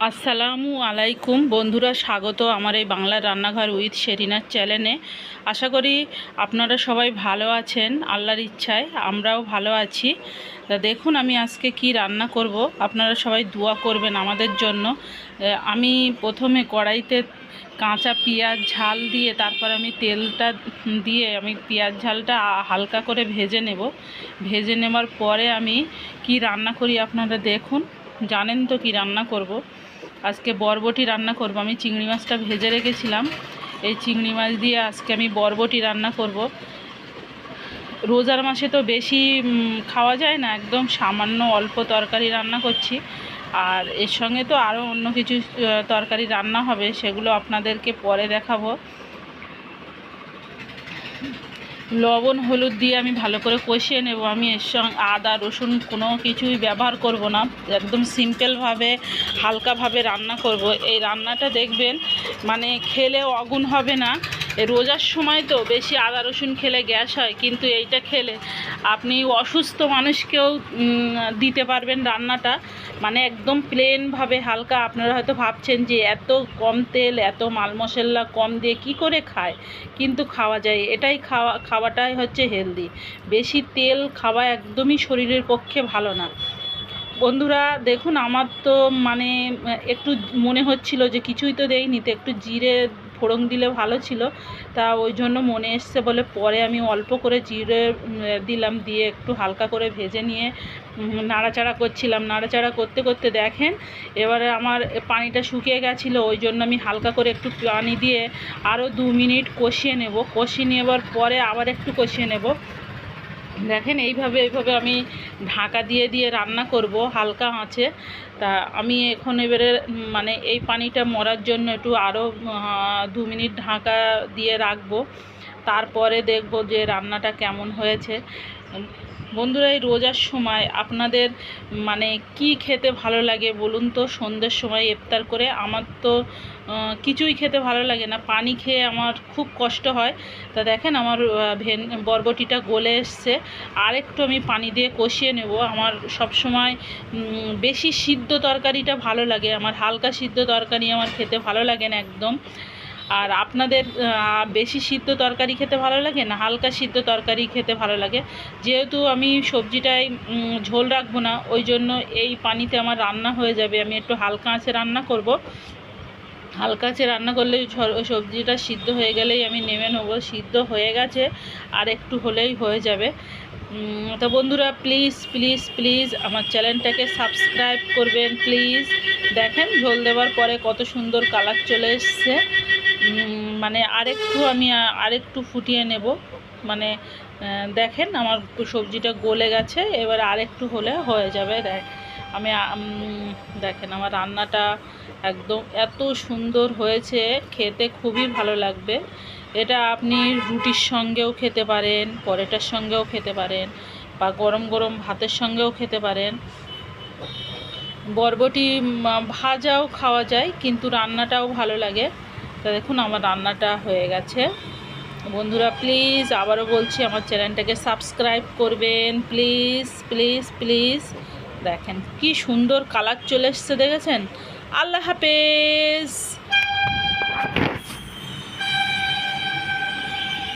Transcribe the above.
আসসালামু আলাইকুম বন্ধুরা, স্বাগত আমার এই বাংলা রান্নাঘর উইথ শেরিনার চ্যানেলে। আশা করি আপনারা সবাই ভালো আছেন। আল্লাহর ইচ্ছায় আমরাও ভালো আছি। তা দেখুন আমি আজকে কি রান্না করব, আপনারা সবাই দোয়া করবেন আমাদের জন্য। আমি প্রথমে কড়াইতে কাঁচা পেঁয়াজ ঝাল দিয়ে তারপর আমি তেলটা দিয়ে আমি পেঁয়াজ ঝালটা হালকা করে ভেজে নেব। ভেজে নেওয়ার পরে আমি কি রান্না করি আপনারা দেখুন। জানেন তো কি রান্না করব, আজকে বরবটি রান্না করব। আমি চিংড়ি মাছটা ভেজে রেখেছিলাম, এই চিংড়ি মাছ দিয়ে আজকে আমি বরবটি রান্না করব। রোজার মাসে তো বেশি খাওয়া যায় না, একদম সামান্য অল্প তরকারি রান্না করছি। আর এর সঙ্গে তো আরও অন্য কিছু তরকারি রান্না হবে, সেগুলো আপনাদেরকে পরে দেখাবো। লবণ হলুদ দিয়ে আমি ভালো করে কষিয়ে নেব। আমি এর সঙ্গে আদা রসুন কোনো কিছুই ব্যবহার করব না, একদম সিম্পলভাবে হালকাভাবে রান্না করব। এই রান্নাটা দেখবেন মানে খেলেও অগুণ হবে না। রোজার সময় তো বেশি আদা রসুন খেলে গ্যাস হয়, কিন্তু এইটা খেলে আপনি অসুস্থ মানুষকেও দিতে পারবেন রান্নাটা। মানে একদম প্লেনভাবে হালকা। আপনারা হয়তো ভাবছেন যে এত কম তেল এত মাল মশলা কম দিয়ে কি করে খায়, কিন্তু খাওয়া যায়। এটাই খাওয়াটাই হচ্ছে হেলদি। বেশি তেল খাওয়া একদমই শরীরের পক্ষে ভালো না। বন্ধুরা দেখুন, আমার তো মানে একটু মনে হচ্ছিল যে কিছুই তো দেয়নি, তো একটু জিরে ফোড়ন দিলে ভালো ছিল। তা ওই জন্য মনে এসছে বলে পরে আমি অল্প করে জিরে দিলাম, দিয়ে একটু হালকা করে ভেজে নিয়ে নাড়াচাড়া করছিলাম। নাড়াচাড়া করতে করতে দেখেন এবারে আমার পানিটা শুকিয়ে গেছিলো, ওই জন্য আমি হালকা করে একটু পানি দিয়ে আরও 2 মিনিট কষিয়ে নেব। কষিয়ে নেবার পরে আবার একটু কষিয়ে নেব। দেখেন এইভাবে আমি ঢাকা দিয়ে দিয়ে রান্না করব হালকা আঁচে। তা আমি এখন এবারে মানে এই পানিটা মরার জন্য একটু আরও 2 মিনিট ঢাকা দিয়ে রাখবো। তারপরে দেখব যে রান্নাটা কেমন হয়েছে। বন্ধুরা এই রোজার সময় আপনাদের মানে কি খেতে ভালো লাগে বলুন তো? সন্ধ্যের সময় ইফতার করে আমার তো কিছুই খেতে ভালো লাগে না, পানি খেয়ে আমার খুব কষ্ট হয়। তা দেখেন আমার বরবটিটা গলে এসছে, আরেকটু আমি পানি দিয়ে কষিয়ে নেব। আমার সব সময় বেশি সিদ্ধ তরকারিটা ভালো লাগে, আমার হালকা সিদ্ধ তরকারি আমার খেতে ভালো লাগে না একদম। আর আপনাদের বেশি সিদ্ধ তরকারি খেতে ভালো লাগে না হালকা সিদ্ধ তরকারি খেতে ভালো লাগে? যেহেতু আমি সবজিটায় ঝোল রাখবো না, ওই জন্য এই পানিতে আমার রান্না হয়ে যাবে। আমি একটু হালকা আঁচে রান্না করব। হালকা আঁচে রান্না করলে সবজিটা সিদ্ধ হয়ে গেলেই আমি নেমে নেব। সিদ্ধ হয়ে গেছে, আর একটু হলেই হয়ে যাবে। তো বন্ধুরা প্লিজ প্লিজ প্লিজ আমার চ্যানেলটাকে সাবস্ক্রাইব করবেন প্লিজ। দেখেন ঝোল দেওয়ার পরে কত সুন্দর কালার চলে এসছে। মানে আমি আরেকটু ফুটিয়ে নেব। মানে দেখেন আমার সবজিটা গলে গেছে, এবার আরেকটু হলে হয়ে যাবে। আমি দেখেন আমার রান্নাটা একদম এত সুন্দর হয়েছে, খেতে খুবই ভালো লাগবে। এটা আপনি রুটির সঙ্গেও খেতে পারেন, পরোটার সঙ্গেও খেতে পারেন, বা গরম গরম ভাতের সঙ্গেও খেতে পারেন। বরবটি ভাজাও খাওয়া যায়, কিন্তু রান্নাটাও ভালো লাগে। তা দেখুন আমার রান্নাটা হয়ে গেছে। বন্ধুরা প্লিজ আবারও বলছি আমার চ্যানেলটাকে সাবস্ক্রাইব করবেন প্লিজ প্লিজ প্লিজ। দেখেন কি সুন্দর কালার চলে এসছে, দেখেছেন? আল্লাহ হাফেজ।